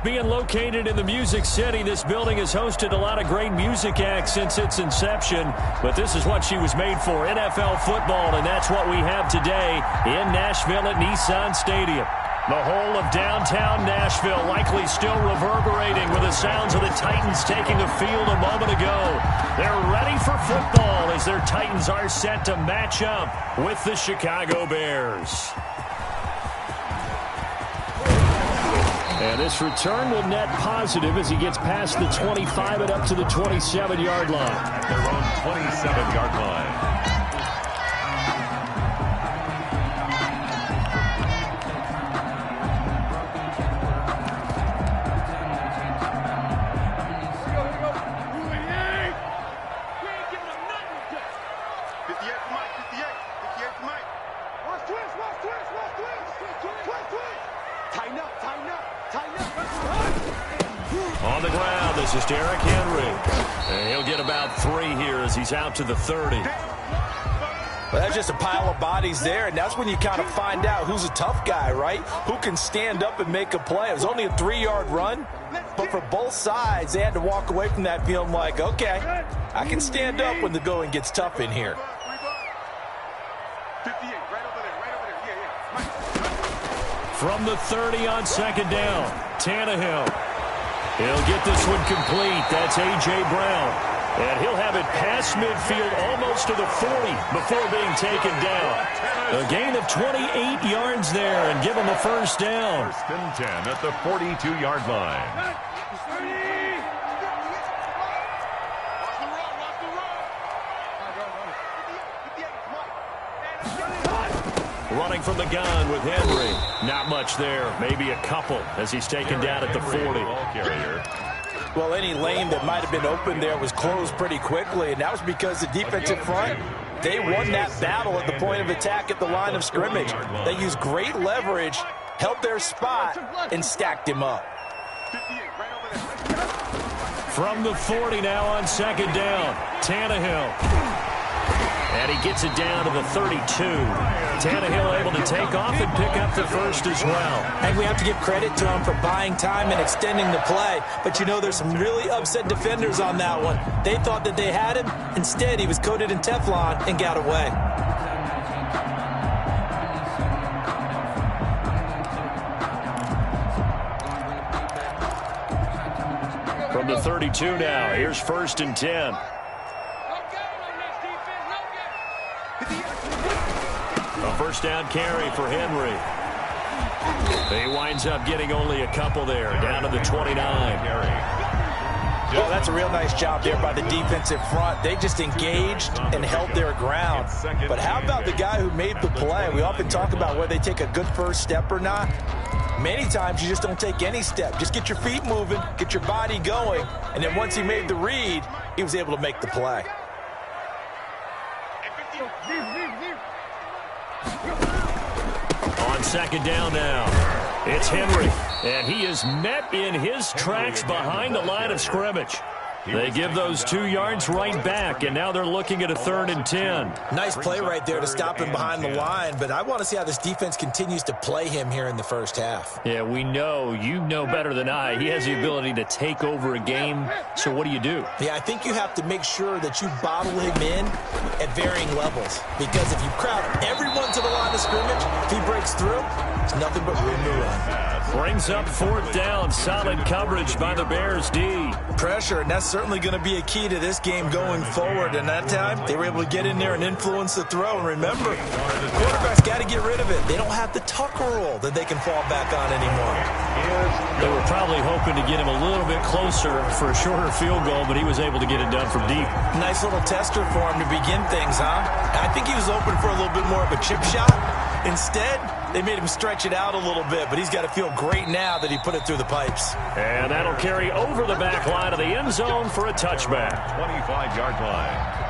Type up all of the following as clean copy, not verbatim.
Being located in the Music City, this building has hosted a lot of great music acts since its inception, but this is what she was made for, NFL football, and that's what we have today in Nashville at Nissan Stadium. The whole of downtown Nashville likely still reverberating with the sounds of the Titans taking the field a moment ago. They're ready for football as their Titans are set to match up with the Chicago Bears. And this return will net positive as he gets past the 25 and up to the 27-yard line. Their own 27-yard line. On the ground, this is Derrick Henry. And he'll get about 3 here as he's out to the 30. Well, that's just a pile of bodies there, and that's when you kind of find out who's a tough guy, right? Who can stand up and make a play. It was only a 3-yard run, but for both sides, they had to walk away from that feeling like, okay, I can stand up when the going gets tough in here. From the 30 on second down, Tannehill. He'll get this one complete. That's A.J. Brown. And he'll have it past midfield almost to the 40 before being taken down. A gain of 28 yards there and give him a first down. First and 10 at the 42-yard line. Running from the gun with Henry. Not much there. Maybe a couple as he's taken down at the 40. Well, any lane that might have been open there was closed pretty quickly, and that was because the defensive front, they won that battle at the point of attack at the line of scrimmage. They used great leverage, held their spot, and stacked him up. From the 40 now on second down, Tannehill. And he gets it down to the 32. Tannehill able to take off and pick up the first as well. And we have to give credit to him for buying time and extending the play. But, you know, there's some really upset defenders on that one. They thought that they had him. Instead, he was coated in Teflon and got away. From the 32 now, here's first and 10. A first down carry for Henry. He winds up getting only a couple there, down to the 29. Well, that's a real nice job there by the defensive front. They just engaged and held their ground. But how about the guy who made the play? We often talk about whether they take a good first step or not. Many times you just don't take any step. Just get your feet moving, get your body going, and then once he made the read, he was able to make the play. On second down now, it's Henry, and he is met in his tracks behind the line of scrimmage. They give those 2 yards right back, and now they're looking at a 3rd and 10. Nice play right there to stop him behind the line, but I want to see how this defense continues to play him here in the first half. Yeah, we know, you know better than I, he has the ability to take over a game, so what do you do? Yeah, I think you have to make sure that you bottle him in at varying levels, because if you crowd everyone to the line of scrimmage, if he breaks through, it's nothing but room to run. Brings up 4th down, solid coverage by the Bears D. Pressure, and that's certainly going to be a key to this game going forward. And that time, they were able to get in there and influence the throw. And remember, quarterbacks got to get rid of it. They don't have the Tucker rule that they can fall back on anymore. They were probably hoping to get him a little bit closer for a shorter field goal, but he was able to get it done from deep. Nice little tester for him to begin things, huh? I think he was open for a little bit more of a chip shot. Instead, they made him stretch it out a little bit, but he's got to feel great now that he put it through the pipes. And that'll carry over the back line of the end zone for a touchback. 25-yard line.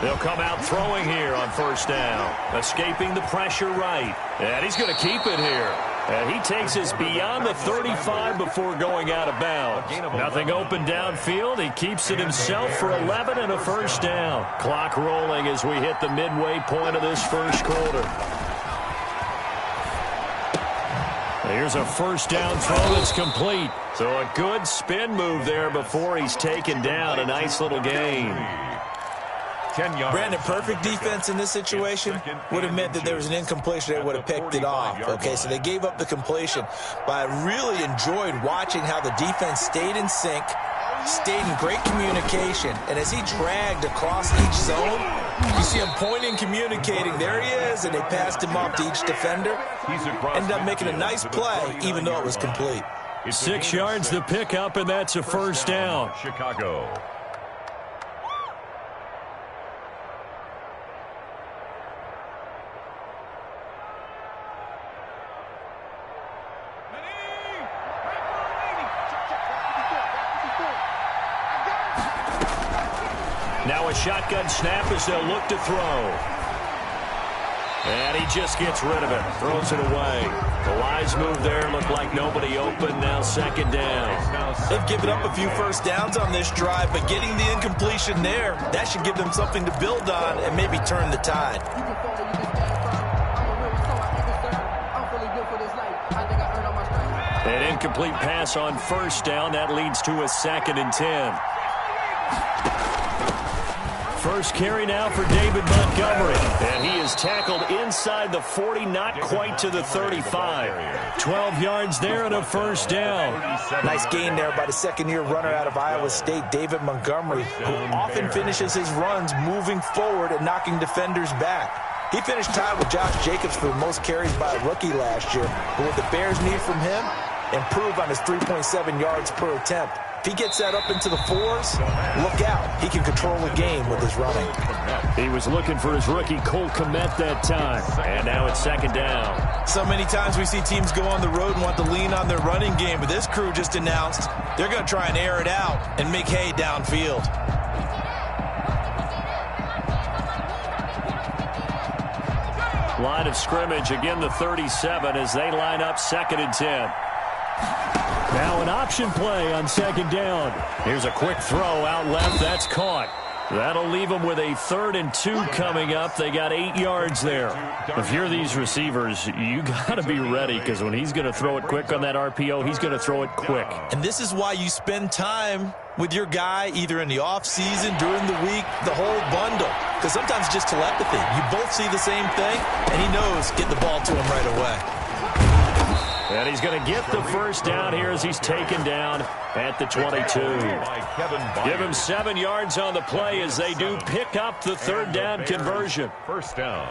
They'll come out throwing here on first down. Escaping the pressure right. And he's going to keep it here. And he takes us beyond the 35 before going out of bounds. Nothing open downfield. He keeps it himself for 11 and a first down. Clock rolling as we hit the midway point of this first quarter. Here's a first down throw that's complete. So a good spin move there before he's taken down. A nice little gain. Brandon, perfect defense in this situation would have meant that there was an incompletion. They would have picked it off. Okay, so they gave up the completion. But I really enjoyed watching how the defense stayed in sync, stayed in great communication. And as he dragged across each zone, you see him pointing, communicating. There he is, and they passed him off to each defender. Ended up making a nice play, even though it was complete. 6 yards the pickup, and that's a first down. Chicago. Now a shotgun snap as they'll look to throw. And he just gets rid of it. Throws it away. The wise move there. Looked like nobody open. Now second down. They've given up a few first downs on this drive, but getting the incompletion there, that should give them something to build on and maybe turn the tide. An incomplete pass on first down. That leads to a 2nd and 10. First carry now for David Montgomery. And he is tackled inside the 40, not quite to the 35. 12 yards there and a first down. Nice gain there by the second-year runner out of Iowa State, David Montgomery, who often finishes his runs moving forward and knocking defenders back. He finished tied with Josh Jacobs for the most carries by a rookie last year. But what the Bears need from him, improve on his 3.7 yards per attempt. If he gets that up into the 4s, look out. He can control the game with his running. He was looking for his rookie Cole Kmet that time. And now it's second down. So many times we see teams go on the road and want to lean on their running game, but this crew just announced they're going to try and air it out and make hay downfield. Line of scrimmage, again the 37 as they line up 2nd and 10. Now an option play on second down. Here's a quick throw out left. That's caught. That'll leave them with a 3rd and 2 coming up. They got 8 yards there. If you're these receivers, you got to be ready because when he's going to throw it quick on that RPO, he's going to throw it quick. And this is why you spend time with your guy either in the offseason, during the week, the whole bundle. Because sometimes it's just telepathy. You both see the same thing, and he knows get the ball to him right away. And he's going to get the first down here as he's taken down at the 22. Give him 7 yards on the play as they do pick up the 3rd down conversion. First down.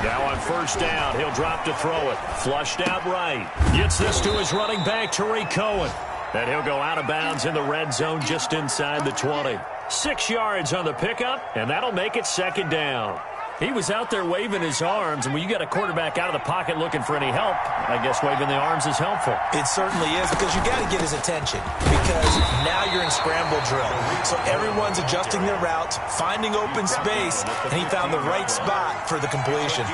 Now on first down, he'll drop to throw it. Flushed out right. Gets this to his running back, Tariq Cohen. And he'll go out of bounds in the red zone just inside the 20. 6 yards on the pickup, and that'll make it second down. He was out there waving his arms, and when you got a quarterback out of the pocket looking for any help, I guess waving the arms is helpful. It certainly is, because you got to get his attention, because now you're in scramble drill. So everyone's adjusting their routes, finding open space, and he found the right spot for the completion.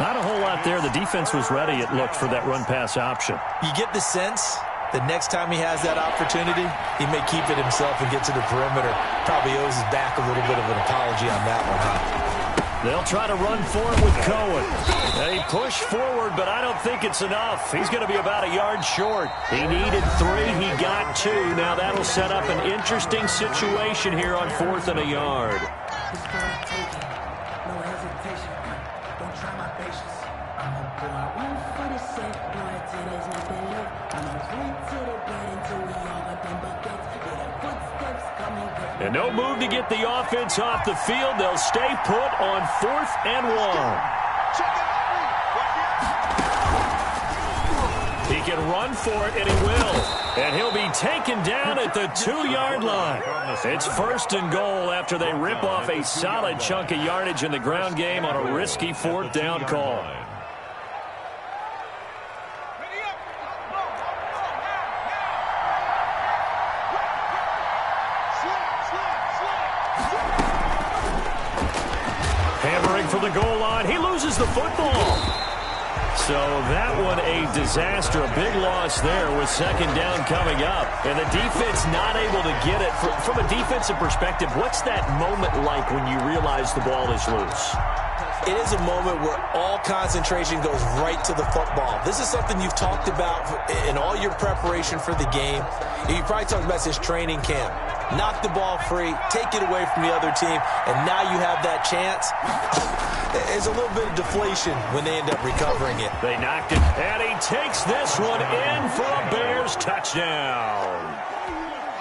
Not a whole lot there. The defense was ready, it looked, for that run-pass option. You get the sense the next time he has that opportunity, he may keep it himself and get to the perimeter. Probably owes his back a little bit of an apology on that one, huh? They'll try to run for it with Cohen. They push forward, but I don't think it's enough. He's going to be about a yard short. He needed 3. He got 2. Now that'll set up an interesting situation here on 4th and a yard. And no move to get the offense off the field. They'll stay put on 4th and 1. He can run for it, and he will. And he'll be taken down at the 2-yard line. It's 1st and goal after they rip off a solid chunk of yardage in the ground game on a risky 4th down call. going for the goal line. He loses the football. So that one a disaster. A big loss there with second down coming up. And the defense not able to get it. From a defensive perspective, what's that moment like when you realize the ball is loose? It is a moment where all concentration goes right to the football. This is something you've talked about in all your preparation for the game. You probably talked about this training camp. Knock the ball free, take it away from the other team, and now you have that chance. There's a little bit of deflation when they end up recovering it. They knocked it, and he takes this one in for a Bears touchdown.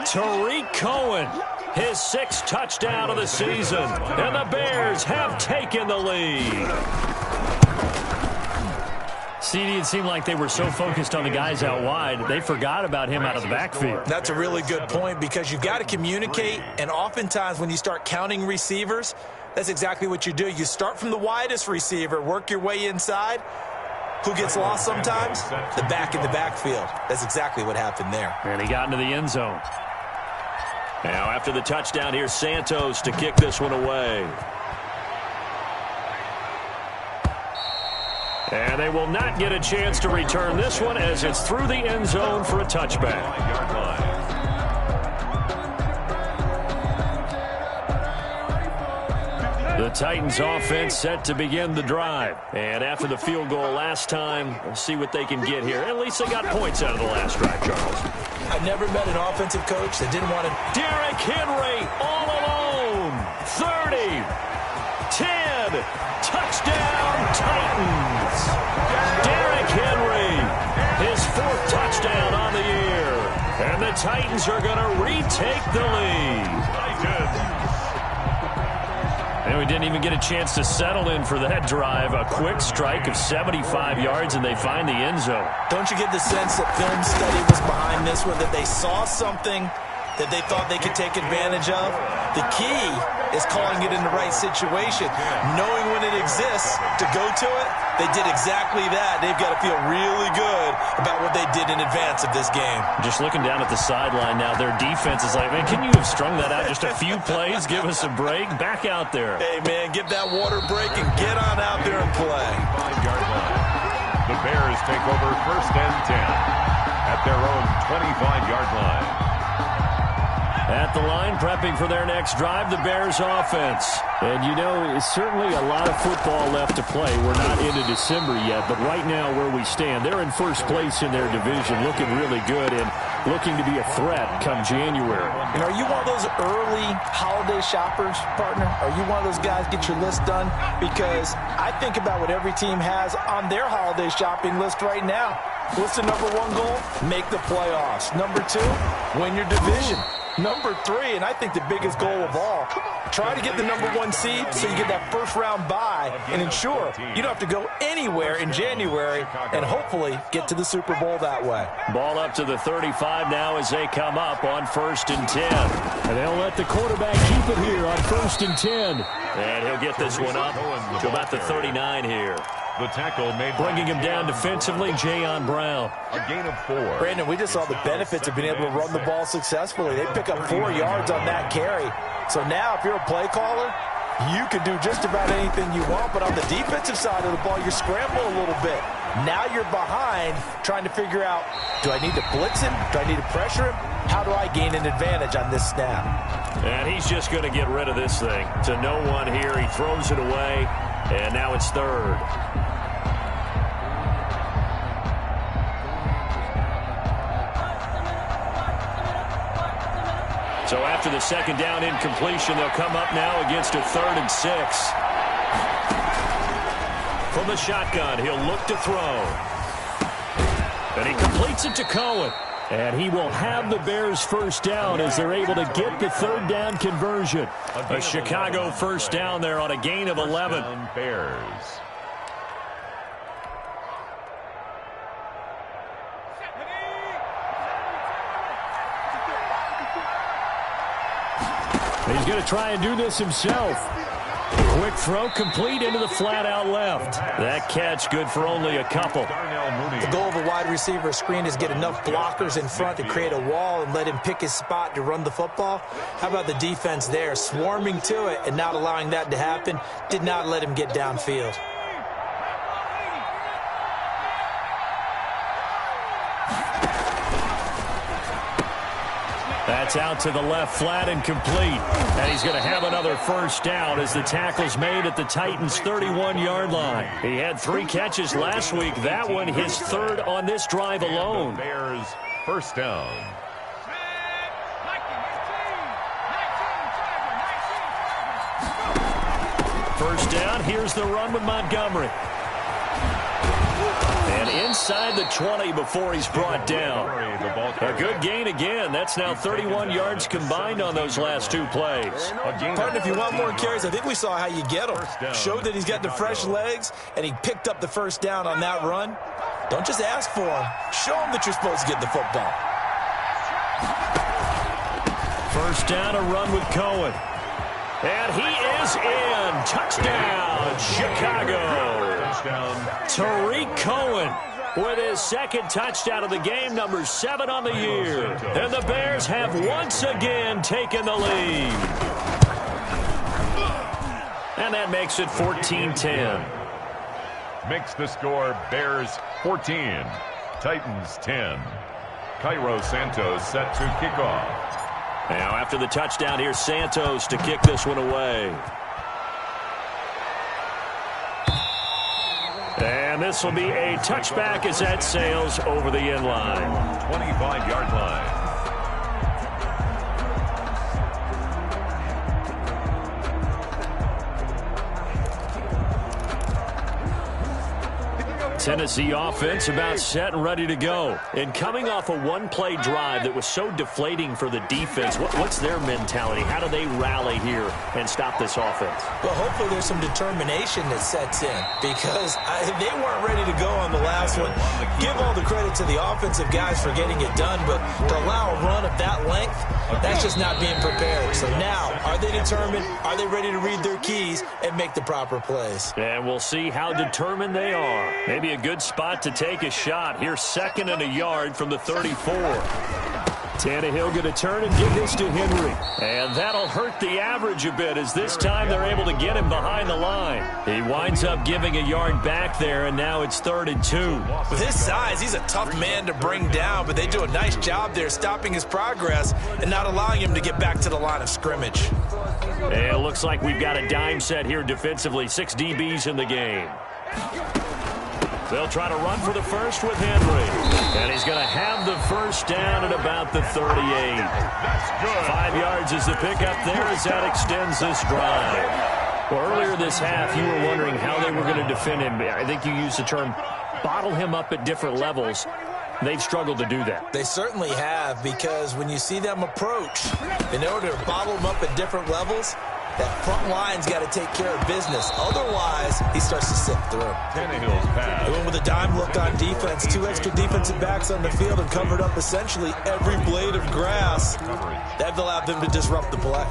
Tariq Cohen, his 6th touchdown of the season, and the Bears have taken the lead. CD, it seemed like they were so focused on the guys out wide, they forgot about him out of the backfield. That's a really good point because you've got to communicate, and oftentimes when you start counting receivers, that's exactly what you do. You start from the widest receiver, work your way inside. Who gets lost sometimes? The back in the backfield. That's exactly what happened there. And he got into the end zone. Now after the touchdown, here's Santos to kick this one away. And they will not get a chance to return this one as it's through the end zone for a touchback. The Titans offense set to begin the drive. And after the field goal last time, we'll see what they can get here. At least they got points out of the last drive, Charles. I've never met an offensive coach that didn't want to. Derrick Henry all alone. 30, 10, touchdown Titans. Derrick Henry, his 4th touchdown on the year. And the Titans are going to retake the lead. And we didn't even get a chance to settle in for that drive. A quick strike of 75 yards, and they find the end zone. Don't you get the sense that film study was behind this one, that they saw something that they thought they could take advantage of? The key is calling it in the right situation. Knowing when it exists to go to it, they did exactly that. They've got to feel really good about what they did in advance of this game. Just looking down at the sideline now, their defense is like, man, can you have strung that out just a few plays? Give us a break. Back out there. Hey, man, give that water break and get on out there and play. 5-yard line. The Bears take over 1st and 10 at their own 25-yard line. At the line, prepping for their next drive, the Bears offense. And, you know, it's certainly a lot of football left to play. We're not into December yet, but right now where we stand, they're in first place in their division, looking really good and looking to be a threat come January. And are you one of those early holiday shoppers, partner? Are you one of those guys get your list done? Because I think about what every team has on their holiday shopping list right now. What's the number 1 goal? Make the playoffs. Number 2, win your division. Number 3, and I think the biggest goal of all, try to get the number 1 seed so you get that first-round bye and ensure you don't have to go anywhere in January and hopefully get to the Super Bowl that way. Ball up to the 35 now as they come up on 1st and 10. And they'll let the quarterback keep it here on 1st and 10. And he'll get this one up to about the 39 here. The tackle made, bringing him down defensively, Jayon Brown. A gain of 4. Brandon, we just saw the benefits of being able to run the ball successfully. They pick up 4 yards on that carry. So now if you're a play caller, you can do just about anything you want. But on the defensive side of the ball, you scramble a little bit. Now you're behind trying to figure out, do I need to blitz him? Do I need to pressure him? How do I gain an advantage on this snap? And he's just going to get rid of this thing. To no one here. He throws it away. And now it's 3rd. So after the second down incompletion, they'll come up now against a 3rd and 6. From the shotgun, he'll look to throw. And he completes it to Cohen. And he will have the Bears first down as they're able to get the 3rd down conversion. A Chicago first down there on a gain of 11. Bears. He's going to try and do this himself. Quick throw complete into the flat out left. That catch good for only a couple. The goal of a wide receiver screen is get enough blockers in front to create a wall and let him pick his spot to run the football. How about the defense there, swarming to it and not allowing that to happen? Did not let him get downfield. That's out to the left, flat and complete. And he's going to have another first down as the tackle's made at the Titans' 31-yard line. He had 3 catches last week. That one his 3rd on this drive alone. Bears first down. First down, here's the run with Montgomery. And inside the 20 before he's brought down. A good gain again. That's now 31 yards combined on those last 2 plays. Partner, if you want more carries, I think we saw how you get him. Showed that he's got the fresh legs, and he picked up the first down on that run. Don't just ask for him. Show him that you're supposed to get the football. First down, a run with Cohen. And he is in. Touchdown, Chicago. Tariq Cohen with his 2nd touchdown of the game, number 7 on the year. And the Bears have once again taken the lead. And that makes it 14-10. Makes the score Bears 14, Titans 10. Cairo Santos set to kick off. Now after the touchdown, here's Santos to kick this one away. And this will be a touchback as that sails over the end line. 25-yard line. Tennessee offense about set and ready to go. And coming off a 1-play drive that was so deflating for the defense, what's their mentality? How do they rally here and stop this offense? Well, hopefully there's some determination that sets in because they weren't ready to go on the last one. Give all the credit to the offensive guys for getting it done, but to allow a run of that length, that's just not being prepared. So now, are they determined? Are they ready to read their keys and make the proper plays? And we'll see how determined they are. Maybe a good spot to take a shot. Here's 2nd and a yard from the 34. Tannehill going to turn and give this to Henry. And that'll hurt the average a bit as this time they're able to get him behind the line. He winds up giving a yard back there, and now it's 3rd and 2. With his size, he's a tough man to bring down, but they do a nice job there stopping his progress and not allowing him to get back to the line of scrimmage. And it looks like we've got a dime set here defensively. 6 DBs in the game. They'll try to run for the first with Henry. And he's going to have the first down at about the 38. That's good. 5 yards is the pickup there as that extends this drive. Well, earlier this half, you were wondering how they were going to defend him. I think you used the term bottle him up at different levels. They've struggled to do that. They certainly have, because when you see them approach, in order to bottle them up at different levels, that front line's got to take care of business. Otherwise, he starts to sip through. Tannehill's pass. They went with a dime look on defense. 2 extra defensive backs on the field and covered up essentially every blade of grass. That allowed them to disrupt the play.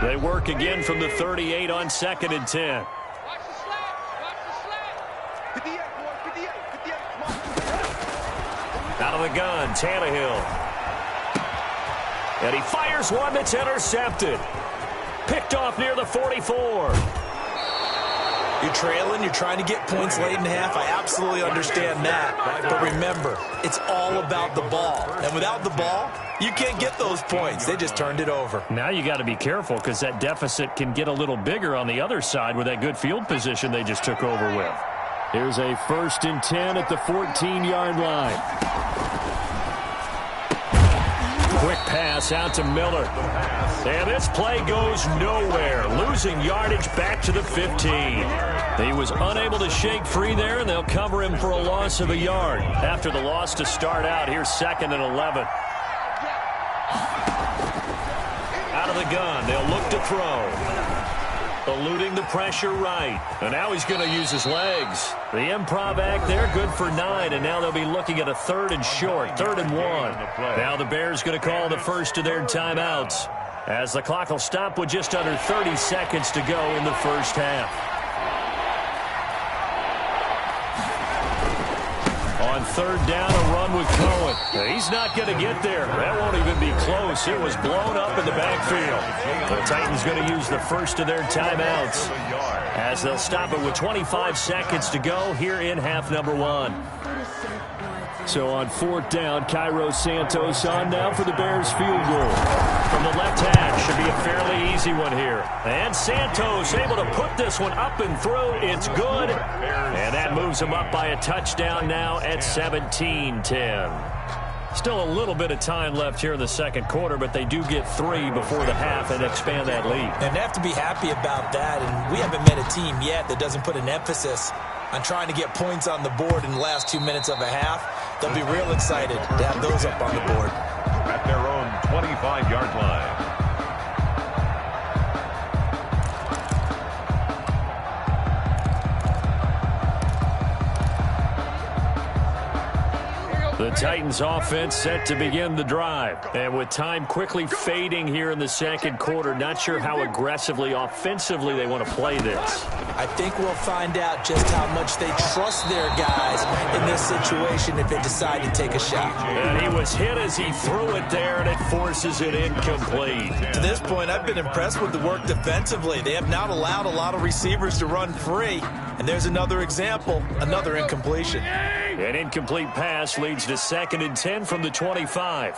They work again from the 38 on 2nd and 10. Out of the gun, Tannehill. And he fires one that's intercepted. Picked off near the 44. You're trailing, you're trying to get points late in the half. I absolutely understand that. But remember, it's all about the ball. And without the ball, you can't get those points. They just turned it over. Now you got to be careful because that deficit can get a little bigger on the other side with that good field position they just took over with. Here's a 1st and 10 at the 14-yard line. Quick pass out to Miller. And this play goes nowhere. Losing yardage back to the 15. He was unable to shake free there, and they'll cover him for a loss of a yard. After the loss to start out, here's 2nd and 11. Out out of the gun. They'll look to throw. Eluding the pressure right. And now he's going to use his legs. The improv act there, good for 9. And now they'll be looking at a 3rd and short, 3rd and 1. Now the Bears going to call the first of their timeouts, as the clock will stop with just under 30 seconds to go in the first half. On 3rd down, a run with Cohen. He's not going to get there. That won't even be close. It was blown up in the backfield. The Titans going to use the first of their timeouts, as they'll stop it with 25 seconds to go here in half number 1. So on 4th down, Cairo Santos on now for the Bears field goal. From the left hash, should be a fairly easy one here. And Santos able to put this one up and through. It's good. And that moves him up by a touchdown now at 17-10. Still a little bit of time left here in the second quarter, but they do get 3 before the half and expand that lead. And they have to be happy about that. And we haven't met a team yet that doesn't put an emphasis on trying to get points on the board in the last 2 minutes of a half. They'll be real excited to have those up on the board. At their own 25-yard line. The Titans offense set to begin the drive. And with time quickly fading here in the second quarter, not sure how aggressively, offensively they want to play this. I think we'll find out just how much they trust their guys in this situation if they decide to take a shot. And he was hit as he threw it there, and it forces it incomplete. To this point, I've been impressed with the work defensively. They have not allowed a lot of receivers to run free. And there's another example, another incompletion. An incomplete pass leads to 2nd and 10 from the 25.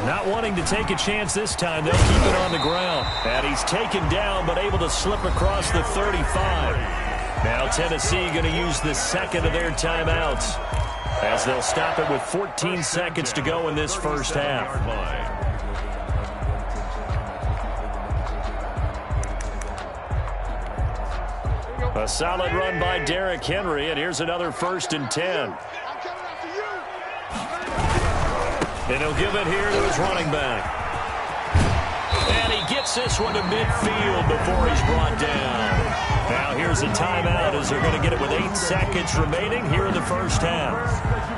Not wanting to take a chance this time, they'll keep it on the ground. And he's taken down, but able to slip across the 35. Now Tennessee going to use the second of their timeouts, as they'll stop it with 14 seconds to go in this first half. A solid run by Derrick Henry, and here's another 1st and 10. And he'll give it here to his running back. And he gets this one to midfield before he's brought down. Now here's a timeout, as they're going to get it with 8 seconds remaining here in the first half.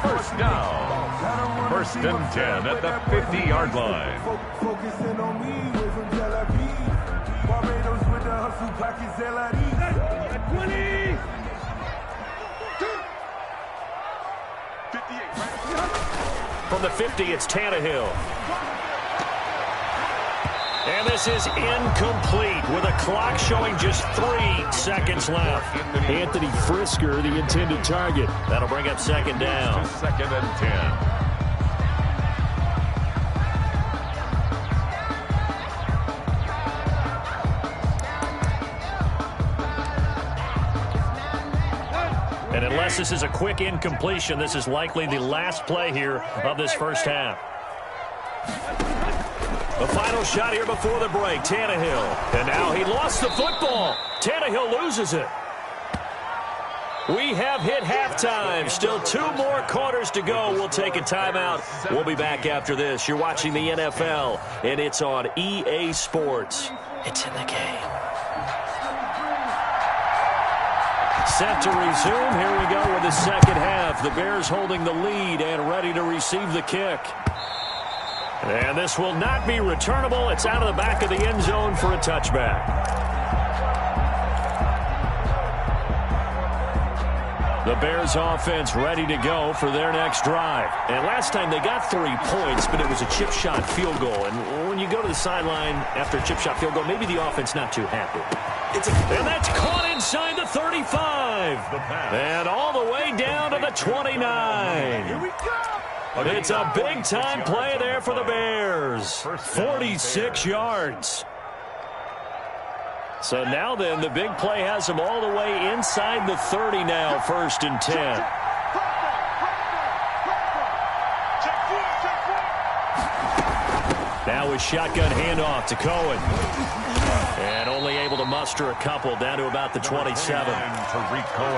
First down. 1st and 10 at the 50-yard line. Focusing on me, way from Tel Aviv. Barbados with the hustle, pockets LID. 20. 58, right? From the 50, it's Tannehill. And this is incomplete with a clock showing just 3 seconds left. Anthony Frisker, the intended target. That'll bring up 2nd down. 2nd and 10. And unless this is a quick incompletion, this is likely the last play here of this first half. The final shot here before the break, Tannehill. And now he lost the football. Tannehill loses it. We have hit halftime. Still 2 more quarters to go. We'll take a timeout. We'll be back after this. You're watching the NFL, and it's on EA Sports. It's in the game. Set to resume. Here we go with the second half. The Bears holding the lead and ready to receive the kick. And this will not be returnable. It's out of the back of the end zone for a touchback. The Bears offense ready to go for their next drive. And last time they got 3 points, but it was a chip shot field goal. And when you go to the sideline after a chip shot field goal, maybe the offense not too happy. And that's caught inside the 35. And all the way down to the 29. Here we go. It's a big-time play there for the Bears. 46 yards. So now then, the big play has them all the way inside the 30 now, 1st and 10. Now a shotgun handoff to Cohen. And only able to muster a couple down to about the 27.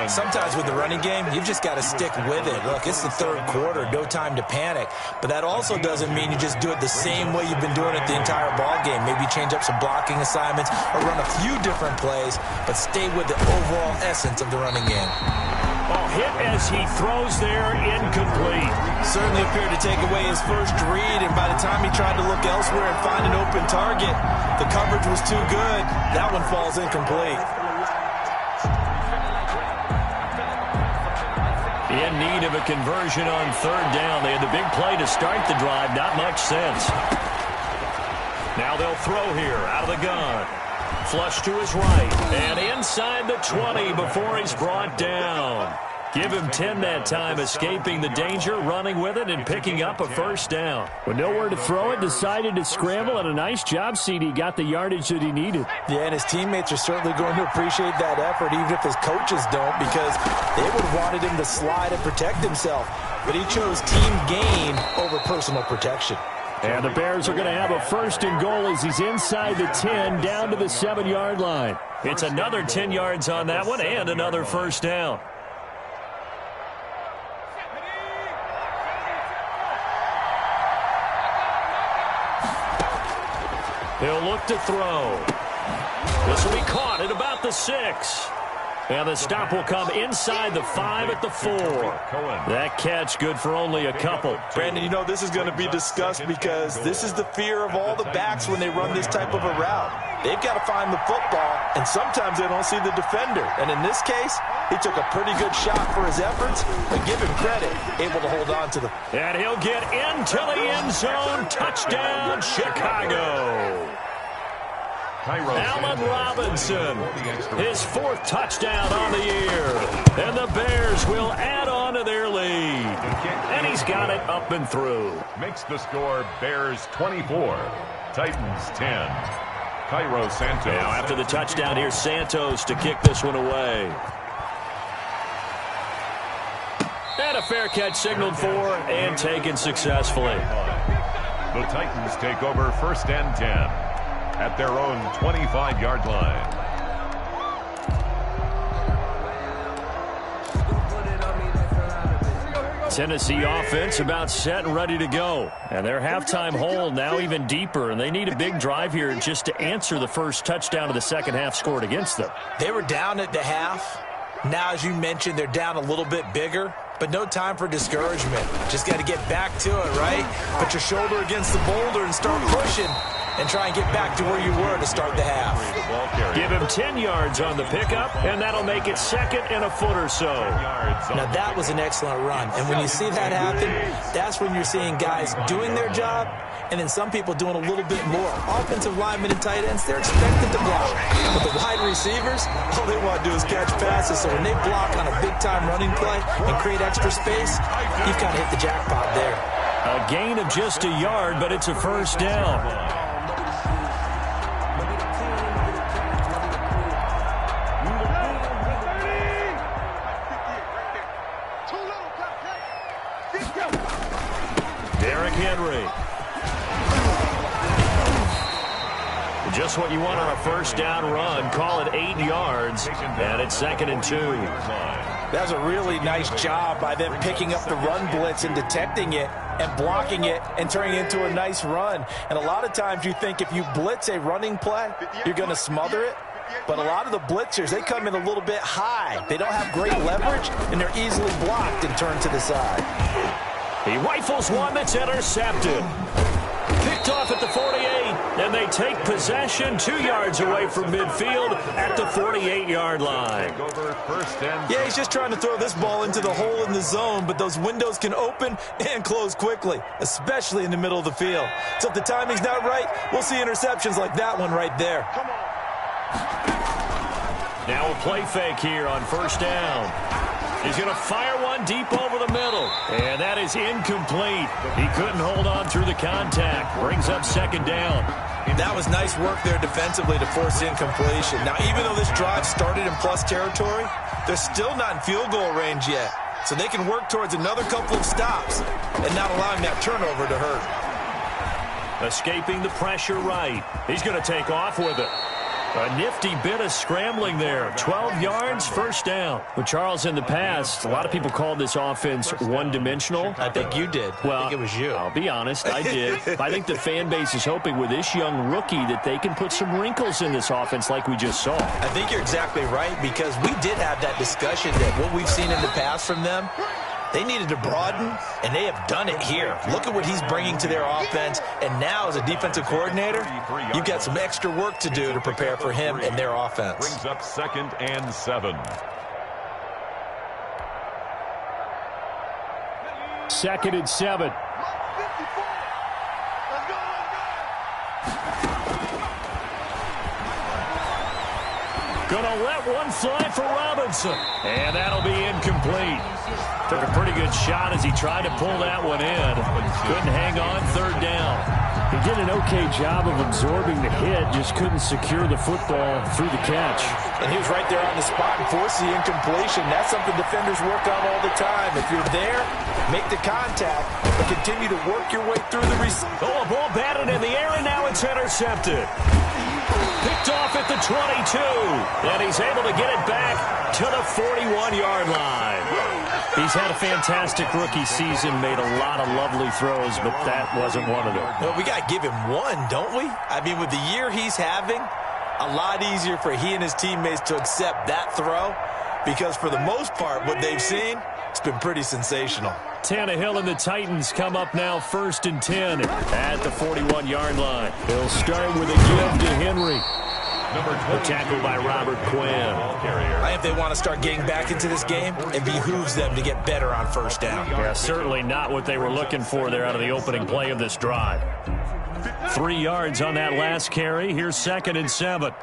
Sometimes with the running game, you've just got to stick with it. Look, it's the third quarter, no time to panic. But that also doesn't mean you just do it the same way you've been doing it the entire ball game. Maybe change up some blocking assignments or run a few different plays, but stay with the overall essence of the running game. Oh, hit as he throws there, incomplete. Certainly appeared to take away his first read, and by the time he tried to look elsewhere and find an open target, the coverage was too good. That one falls incomplete. In need of a conversion on third down. They had the big play to start the drive. Not much sense. Now they'll throw here out of the gun. Flush to his right. And inside the 20 before he's brought down. Give him 10 that time, escaping the danger, running with it, and picking up a first down. With nowhere to throw it, decided to scramble, and a nice job, CD. Got the yardage that he needed. Yeah, and his teammates are certainly going to appreciate that effort, even if his coaches don't, because they would have wanted him to slide and protect himself. But he chose team gain over personal protection. And the Bears are going to have a first and goal as he's inside the 10, down to the 7-yard line. It's another 10 yards on that one and another first down. He'll look to throw. This will be caught at about the 6. And the stop will come inside the 5 at the 4. That catch good for only a couple. Brandon, you know this is going to be discussed because this is the fear of all the backs when they run this type of a route. They've got to find the football, and sometimes they don't see the defender. And in this case, he took a pretty good shot for his efforts, but give him credit, able to hold on to them. And he'll get into the end zone. Touchdown, Chicago. Allen Robinson, his 4th touchdown on the year. And the Bears will add on to their lead. And he's got it up and through. Makes the score Bears 24, Titans 10. Cairo Santos. Now after the touchdown, here's Santos to kick this one away. And a fair catch signaled for and taken successfully. The Titans take over 1st and 10. At their own 25-yard line. Tennessee offense about set and ready to go. And their halftime hole now even deeper, and they need a big drive here just to answer the first touchdown of the second half scored against them. They were down at the half. Now, as you mentioned, they're down a little bit bigger, but no time for discouragement. Just got to get back to it, right? Put your shoulder against the boulder and start pushing. And try and get back to where you were to start the half. Give him 10 yards on the pickup, and that'll make it 2nd and a foot or so. Now, that was an excellent run. And when you see that happen, that's when you're seeing guys doing their job, and then some people doing a little bit more. Offensive linemen and tight ends, they're expected to block. But the wide receivers, all they want to do is catch passes. So when they block on a big-time running play and create extra space, you've kind of hit the jackpot there. A gain of just a yard, but it's a first down. Henry. Just what you want on a first down run. Call it 8 yards, and it's 2nd and 2. That's a really nice job by them picking up the run blitz and detecting it and blocking it and turning it into a nice run. And a lot of times you think if you blitz a running play, you're going to smother it. But a lot of the blitzers, they come in a little bit high. They don't have great leverage, and they're easily blocked and turned to the side. He rifles one that's intercepted. Picked off at the 48, and they take possession 2 yards away from midfield at the 48-yard line. Yeah, he's just trying to throw this ball into the hole in the zone, but those windows can open and close quickly, especially in the middle of the field. So if the timing's not right, we'll see interceptions like that one right there. Now a play fake here on first down. He's going to fire one deep over the middle. And that is incomplete. He couldn't hold on through the contact. Brings up 2nd down. That was nice work there defensively to force incompletion. Now, even though this drive started in plus territory, they're still not in field goal range yet. So they can work towards another couple of stops and not allowing that turnover to hurt. Escaping the pressure right. He's going to take off with it. A nifty bit of scrambling there. 12 yards, first down. Well, Charles, in the past, a lot of people called this offense one-dimensional. I think you did. Well, I think it was you. I'll be honest, I did. I think the fan base is hoping with this young rookie that they can put some wrinkles in this offense like we just saw. I think you're exactly right, because we did have that discussion that what we've seen in the past from them, they needed to broaden, and they have done it here. Look at what he's bringing to their offense, and now as a defensive coordinator, you've got some extra work to do to prepare for him and their offense. Brings up 2nd and 7. 2nd and 7. Gonna let one fly for Robinson. And that'll be incomplete. Took a pretty good shot as he tried to pull that one in. Couldn't hang on, 3rd down. He did an okay job of absorbing the hit, just couldn't secure the football through the catch. And he was right there on the spot and forced the incompletion. That's something defenders work on all the time. If you're there, make the contact, but continue to work your way through the receiver. Oh, a ball batted in the air, and now it's intercepted. Picked off at the 22, and he's able to get it back to the 41-yard line. He's had a fantastic rookie season, made a lot of lovely throws, but that wasn't one of them. Well, we got to give him one, don't we? I mean, with the year he's having, a lot easier for he and his teammates to accept that throw, because for the most part, what they've seen, it's been pretty sensational. Tannehill and the Titans come up now 1st and 10 at the 41-yard line. They'll start with a give to Henry. The tackle by Robert Quinn. I think they want to start getting back into this game, it behooves them to get better on 1st down. Yeah, certainly not what they were looking for there out of the opening play of this drive. 3 yards on that last carry. Here's 2nd and 7.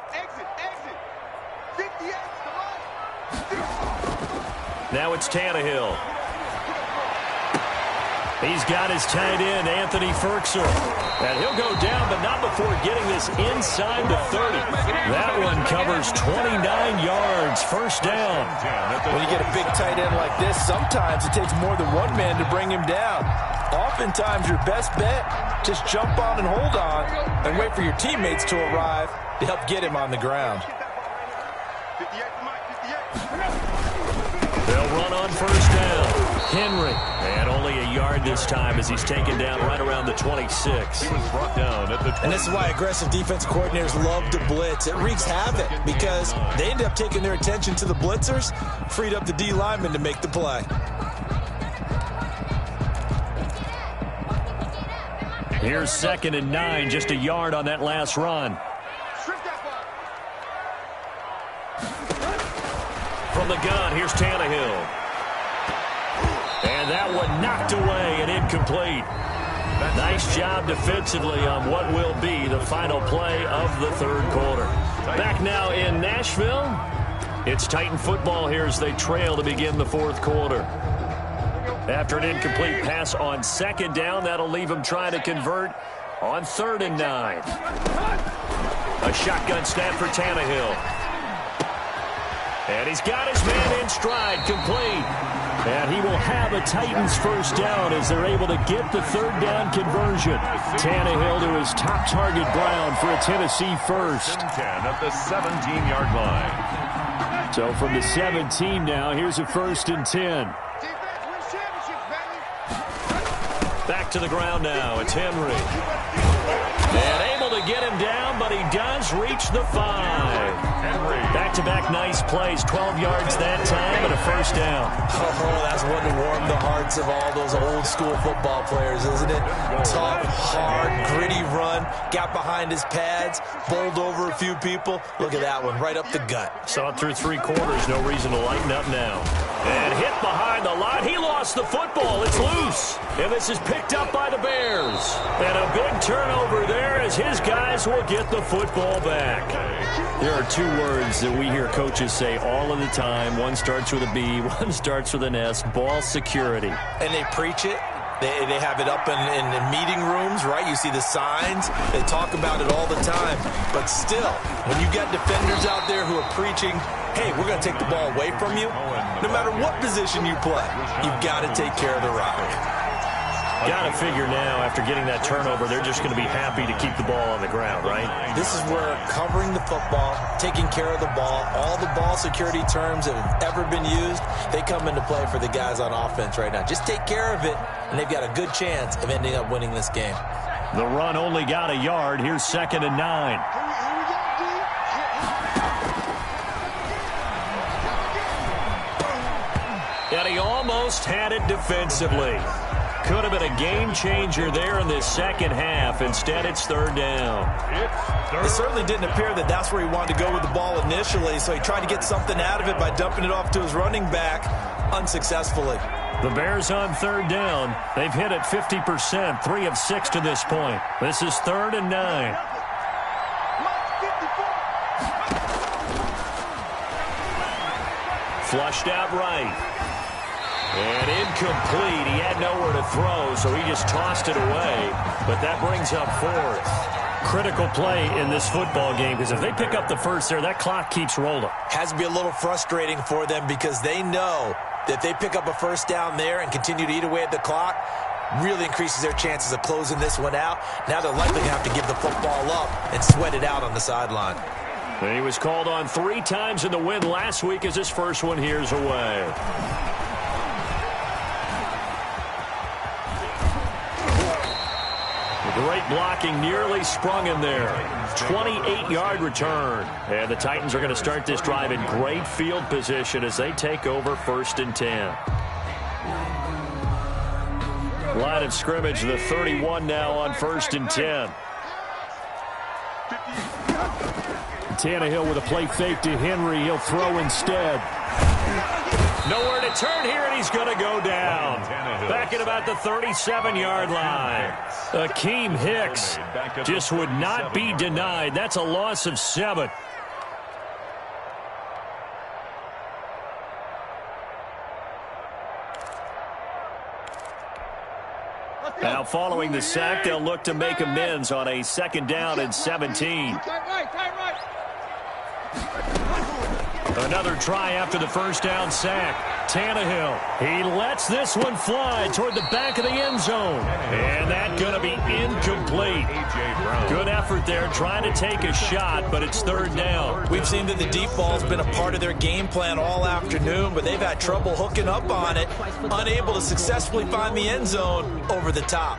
Now it's Tannehill. He's got his tight end, Anthony Ferguson. And he'll go down, but not before getting this inside the 30. That one covers 29 yards, 1st down. When you get a big tight end like this, sometimes it takes more than one man to bring him down. Oftentimes, your best bet, just jump on and hold on and wait for your teammates to arrive to help get him on the ground. They'll run on 1st down. Henry, and only a yard this time as he's taken down right around the 26. He was brought down at the 20. And this is why aggressive defensive coordinators love to blitz. It wreaks havoc because they end up taking their attention to the blitzers, freed up the D lineman to make the play. Here's 2nd and 9, just a yard on that last run. From the gun, here's Tannehill. And that one knocked away and incomplete. Nice job defensively on what will be the final play of the 3rd quarter. Back now in Nashville. It's Titan football here as they trail to begin the 4th quarter. After an incomplete pass on 2nd down, that'll leave him trying to convert on 3rd and 9. A shotgun snap for Tannehill. And he's got his man in stride, complete. And he will have a Titans 1st down as they're able to get the 3rd down conversion. Tannehill to his top target, Brown, for a Tennessee 1st. 10 at the 17-yard line. So from the 17 now, here's a 1st and 10. Back to the ground now. It's Henry. And able to get him down, but he does reach the 5. Back-to-back nice plays. 12 yards that time and a 1st down. Oh, that's one to warm the hearts of all those old-school football players, isn't it? Tough, hard, gritty run. Got behind his pads, bowled over a few people. Look at that one, right up the gut. Saw it through 3 quarters. No reason to lighten up now. And hit behind the line. He lost the football. It's loose. And this is picked up by the Bears. And a big turnover there as his guys will get the football back. There are 2 words that we hear coaches say all of the time. One starts with a B, one starts with an S. Ball security. And they preach it. They have it up in meeting rooms, right? You see the signs. They talk about it all the time. But still, when you got defenders out there who are preaching, hey, we're going to take the ball away from you, no matter what position you play, you've got to take care of the rock. Got to figure now, after getting that turnover, they're just going to be happy to keep the ball on the ground, right? This is where covering the football, taking care of the ball, all the ball security terms that have ever been used, they come into play for the guys on offense right now. Just take care of it, and they've got a good chance of ending up winning this game. The run only got a yard. Here's 2nd and 9. And he almost had it defensively. Could have been a game changer there in this second half. Instead, it's 3rd down. It certainly didn't appear that that's where he wanted to go with the ball initially, so he tried to get something out of it by dumping it off to his running back unsuccessfully. The Bears on 3rd down. They've hit it 50%, 3 of 6 to this point. This is 3rd and 9. Flushed out right. And incomplete. He had nowhere to throw, so he just tossed it away. But that brings up 4th. Critical play in this football game, because if they pick up the first there, that clock keeps rolling. Has to be a little frustrating for them because they know that if they pick up a first down there and continue to eat away at the clock, really increases their chances of closing this one out. Now they're likely going to have to give the football up and sweat it out on the sideline. And he was called on 3 times in the win last week as his first one here's away. Great blocking, nearly sprung him there. 28-yard return. And the Titans are going to start this drive in great field position as they take over 1st and 10. Line of scrimmage, the 31 now on 1st and 10. Tannehill with a play fake to Henry. He'll throw instead. Nowhere to turn here, and he's going to go down. Back at about the 37-yard line. Akeem Hicks just would not be denied. That's a loss of 7. Now following the sack, they'll look to make amends on a 2nd down and 17. Another try after the first down sack. Tannehill, he lets this one fly toward the back of the end zone. And that's going to be incomplete. Good effort there trying to take a shot, but it's 3rd down. We've seen that the deep ball's been a part of their game plan all afternoon, but they've had trouble hooking up on it, unable to successfully find the end zone over the top.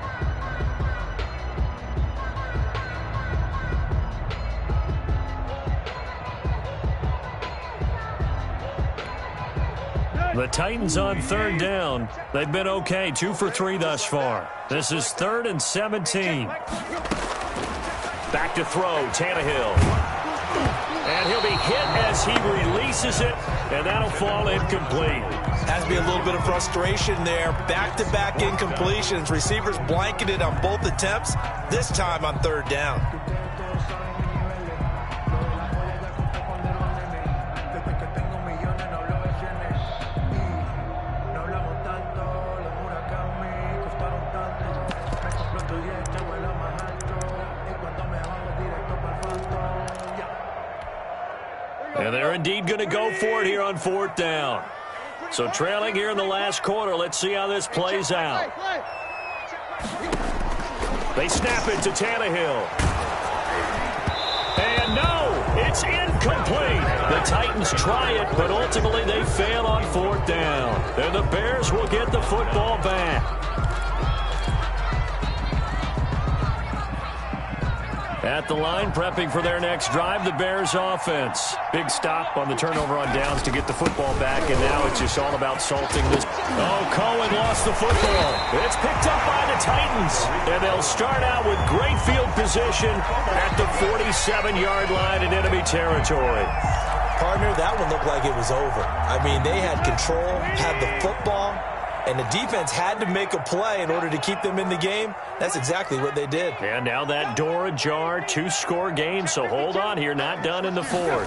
The Titans on 3rd down. They've been okay, 2 for 3 thus far. This is 3rd and 17. Back to throw, Tannehill. And he'll be hit as he releases it, and that'll fall incomplete. Has to be a little bit of frustration there. Back-to-back incompletions. Receivers blanketed on both attempts, this time on 3rd down. And they're indeed going to go for it here on 4th down. So trailing here in the last quarter. Let's see how this plays out. They snap it to Tannehill. And no, it's incomplete. The Titans try it, but ultimately they fail on 4th down. And the Bears will get the football back. At the line, prepping for their next drive, the Bears offense. Big stop on the turnover on downs to get the football back, and now it's just all about salting this. Oh, Cohen lost the football. It's picked up by the Titans, and they'll start out with great field position at the 47-yard line in enemy territory. Partner, that one looked like it was over. I mean, they had control, had the football, and the defense had to make a play in order to keep them in the game. That's exactly what they did. And now that door ajar, 2-score game, so hold on here, not done in the 4th.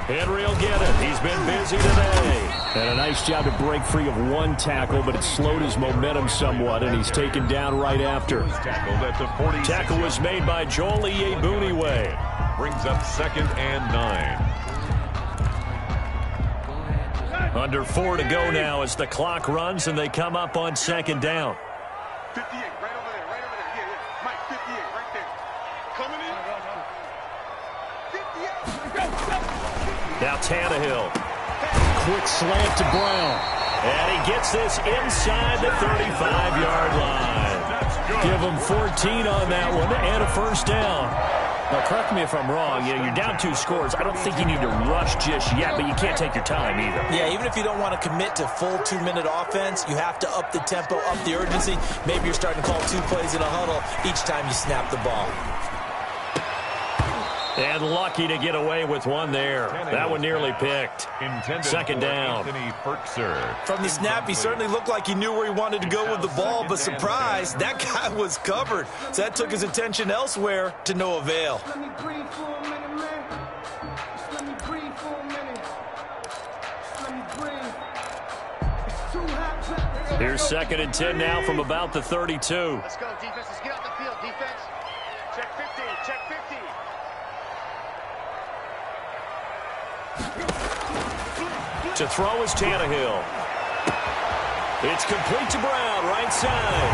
Henry will get it. He's been busy today. And a nice job to break free of 1 tackle, but it slowed his momentum somewhat, and he's taken down right after. Tackle was made by Joel Iyiegbuniwe. Brings up 2nd and 9. Under 4 to go now as the clock runs and they come up on 2nd down. 58, right over there, right over there. Yeah, yeah. Mike, 58, right there. Coming in. 58. Now Tannehill. Quick slant to Brown. And he gets this inside the 35-yard line. Give him 14 on that one and a first down. Now, correct me if I'm wrong. You're down 2 scores. I don't think you need to rush just yet, but you can't take your time either. Yeah, even if you don't want to commit to full 2-minute offense, you have to up the tempo, up the urgency. Maybe you're starting to call 2 plays in a huddle each time you snap the ball. And lucky to get away with one there. That one nearly picked. Second down. From the snap, he certainly looked like he knew where he wanted to go with the ball, but surprise, that guy was covered. So that took his attention elsewhere to no avail. Let me breathe for a minute, man. Just let me breathe for a minute. Just let me breathe. It's too hot. Here's 2nd and 10 now from about the 32. Let's go, defense. Let's get out the field, defense. Check 15, check 15. To throw is Tannehill. It's complete to Brown, right side.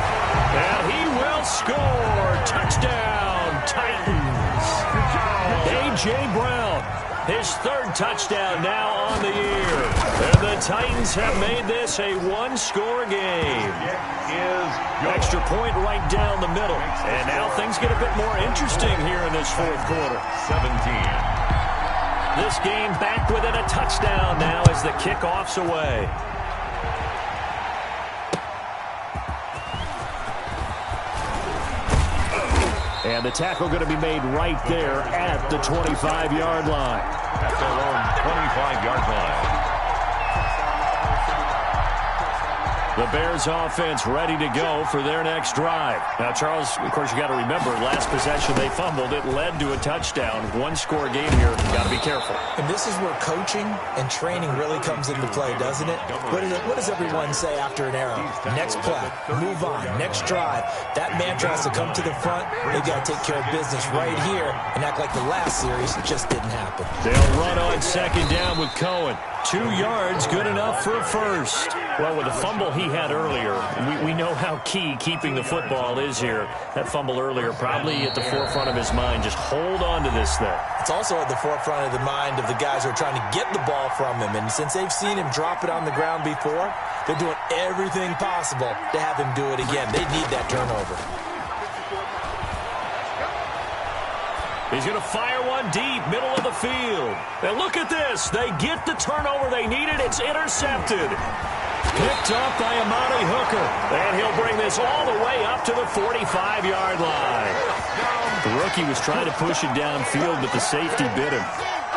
And he will score. Touchdown, Titans. A.J. Brown, his 3rd touchdown now on the year. And the Titans have made this a 1-score game. Extra point right down the middle. And now things get a bit more interesting here in this 4th quarter. 17. This game back within a touchdown now as the kickoff's away. And the tackle going to be made right there at the 25-yard line. At their own 25-yard line. The Bears offense ready to go for their next drive. Now, Charles, of course, you got to remember, last possession they fumbled. It led to a touchdown. 1-score game here. Got to be careful. And this is where coaching and training really comes into play, doesn't it? What does everyone say after an error? Next play, move on, next drive. That mantra has to come to the front. They've got to take care of business right here and act like the last series just didn't happen. They'll run on 2nd down with Cohen. 2 yards, good enough for a first. Well, with the fumble he had earlier, we know how key keeping the football is here. That fumble earlier probably at the forefront of his mind. Just hold on to this thing. It's also at the forefront of the mind of the guys who are trying to get the ball from him. And since they've seen him drop it on the ground before, they're doing everything possible to have him do it again. They need that turnover. He's going to fire one deep, middle of the field. And look at this. They get the turnover they needed. It's intercepted. Picked up by Amani Hooker. And he'll bring this all the way up to the 45-yard line. The rookie was trying to push it downfield, but the safety bit him.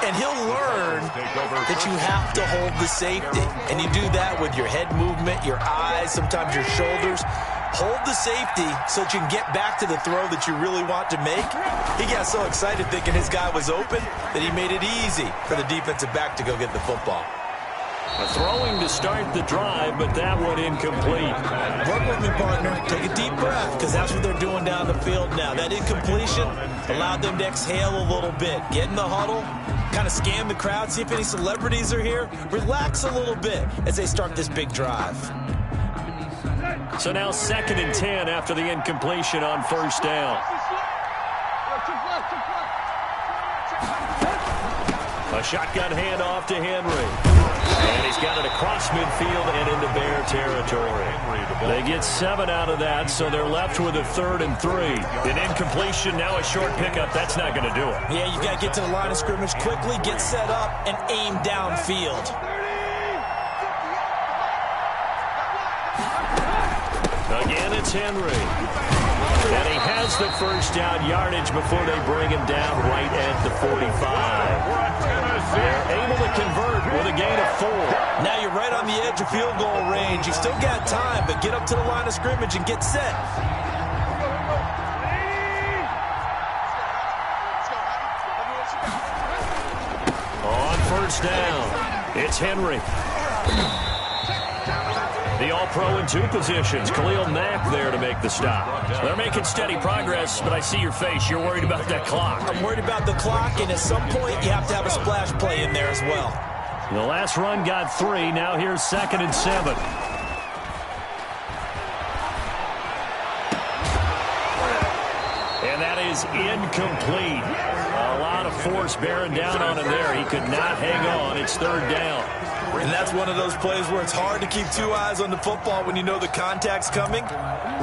And he'll learn that you have to hold the safety. And you do that with your head movement, your eyes, sometimes your shoulders. Hold the safety so that you can get back to the throw that you really want to make. He got so excited thinking his guy was open that he made it easy for the defensive back to go get the football. Throwing to start the drive, but that one incomplete. Work with me, partner. Take a deep breath, because that's what they're doing down the field now. That incompletion allowed them to exhale a little bit. Get in the huddle, kind of scan the crowd, see if any celebrities are here. Relax a little bit as they start this big drive. So now 2nd and 10 after the incompletion on 1st down. A shotgun handoff to Henry. And he's got it across midfield and into Bear territory. They get 7 out of that, so they're left with a 3rd and 3. An incompletion, now a short pickup. That's not going to do it. Yeah, you got to get to the line of scrimmage quickly, get set up, and aim downfield. Again, it's Henry. And he has the first down yardage before they bring him down right at the 45. They're able to convert with a gain of 4. Now you're right on the edge of field goal range. You've still got time, but get up to the line of scrimmage and get set. On 1st down, it's Henry. The All-Pro in 2 positions. Khalil Mack there to make the stop. They're making steady progress, but I see your face. You're worried about that clock. I'm worried about the clock, and at some point, you have to have a splash play in there as well. The last run got 3. Now here's 2nd and 7. that is incomplete. A lot of force bearing down on him there. He could not hang on. It's third down. And that's one of those plays where it's hard to keep two eyes on the football when you know the contact's coming,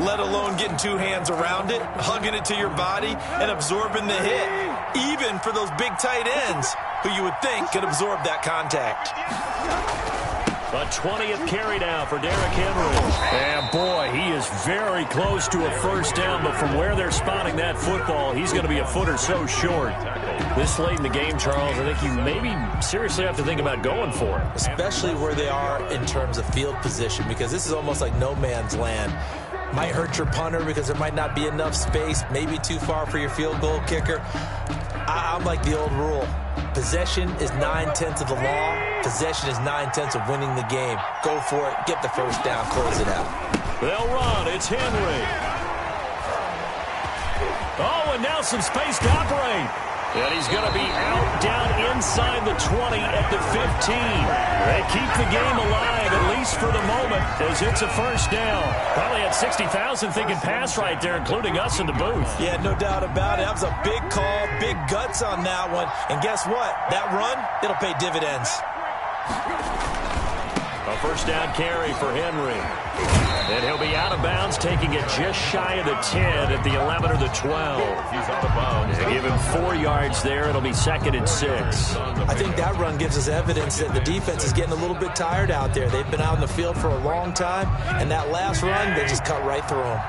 let alone getting two hands around it, hugging it to your body, and absorbing the hit, even for those big tight ends who you would think could absorb that contact. A 20th carry now for Derrick Henry. And boy, he is very close to a first down, but from where they're spotting that football, he's going to be a foot or so short. This late in the game, Charles, I think you maybe seriously have to think about going for it. Especially where they are in terms of field position, because this is almost like no man's land. Might hurt your punter because there might not be enough space, maybe too far for your field goal kicker. I'm like the old rule. Possession is 9/10 of the law. Possession is 9/10 of winning the game. Go for it. Get the first down. Close it out. They'll run. It's Henry. Oh, and now some space to operate. And he's going to be out down inside the 20 at the 15. They keep the game alive, at least for the moment, as it's a first down. Probably had 60,000 thinking pass right there, including us in the booth. Yeah, no doubt about it. That was a big call, big guts on that one. And guess what? That run, it'll pay dividends. A first down carry for Henry. And he'll be out of bounds, taking it just shy of the 10 at the 11 or the 12. He's out of bounds. They give him 4 yards there. It'll be 2nd and 6. I think that run gives us evidence that the defense is getting a little bit tired out there. They've been out in the field for a long time, and that last run, they just cut right through them.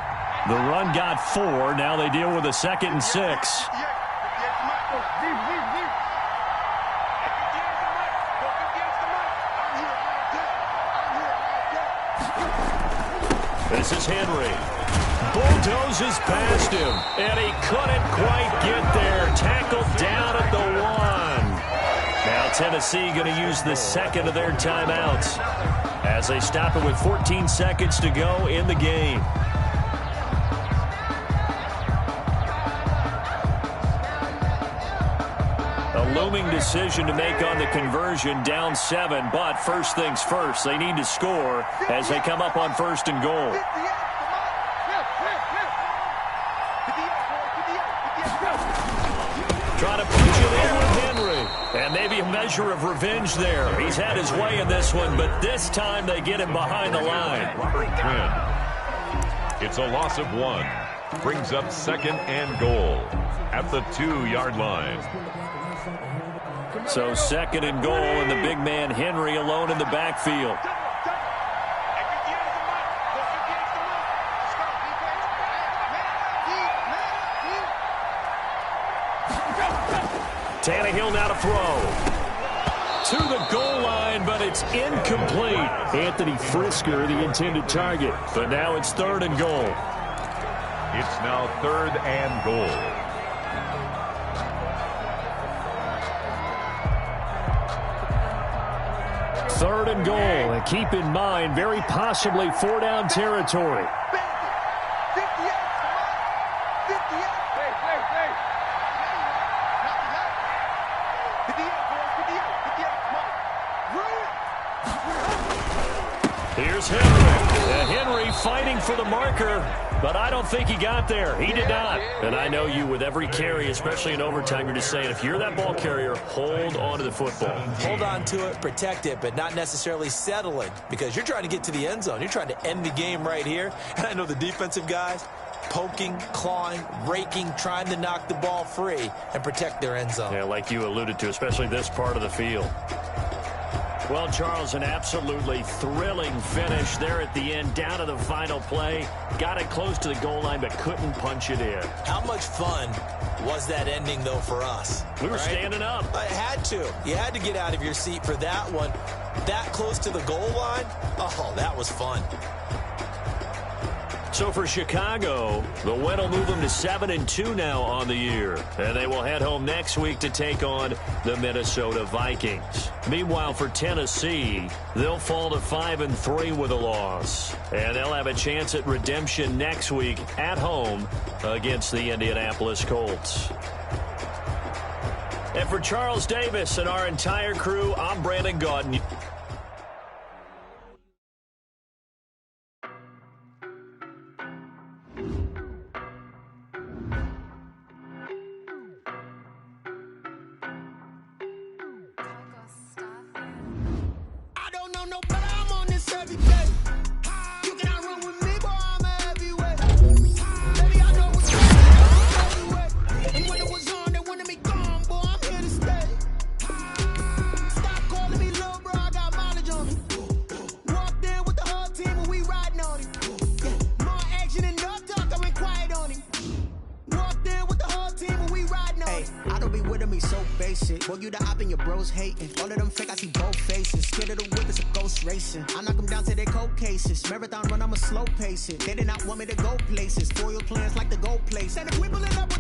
The run got 4. Now they deal with a 2nd and 6. This is Henry. Bulldozes past him, and he couldn't quite get there. Tackled down at the 1. Now Tennessee going to use the second of their timeouts as they stop it with 14 seconds to go in the game. A looming decision to make on the conversion, down 7, but first things first, they need to score as they come up on 1st and goal. Trying to punch it in with Henry, and maybe a measure of revenge there. He's had his way in this one, but this time they get him behind the line. Robert Quinn. It's a loss of 1. Brings up 2nd and goal at the 2-yard line. So 2nd and goal, and the big man Henry alone in the backfield. Tannehill now to throw. To the goal line, but it's incomplete. Anthony Frisker, the intended target. But now it's 3rd and goal. It's now 3rd and goal. Third and goal, and keep in mind, very possibly 4-down territory. Here's Henry. Henry fighting for the marker, but I don't think he got there. He did not. And I know you, with every carry, especially in overtime, you're just saying, if you're that ball carrier, hold on to the football. Hold on to it, protect it, but not necessarily settling, because you're trying to get to the end zone. You're trying to end the game right here. And I know the defensive guys poking, clawing, raking, trying to knock the ball free and protect their end zone. Yeah, like you alluded to, especially this part of the field. Well, Charles, an absolutely thrilling finish there at the end, down to the final play. Got it close to the goal line, but couldn't punch it in. How much fun was that ending, though, for us? We were standing up. I had to. You had to get out of your seat for that one. That close to the goal line? Oh, that was fun. So for Chicago, the win will move them to 7-2 now on the year. And they will head home next week to take on the Minnesota Vikings. Meanwhile, for Tennessee, they'll fall to 5-3 with a loss. And they'll have a chance at redemption next week at home against the Indianapolis Colts. And for Charles Davis and our entire crew, I'm Brandon Gaudin. basic. Boy, you the op and your bros hating. All of them fake, I see both faces. Scared of the whip, it's a ghost racing. I knock them down to their cold cases. Marathon run, I'ma slow pace it. They did not want me to go places. Foil plans like the gold place. And if we pulling up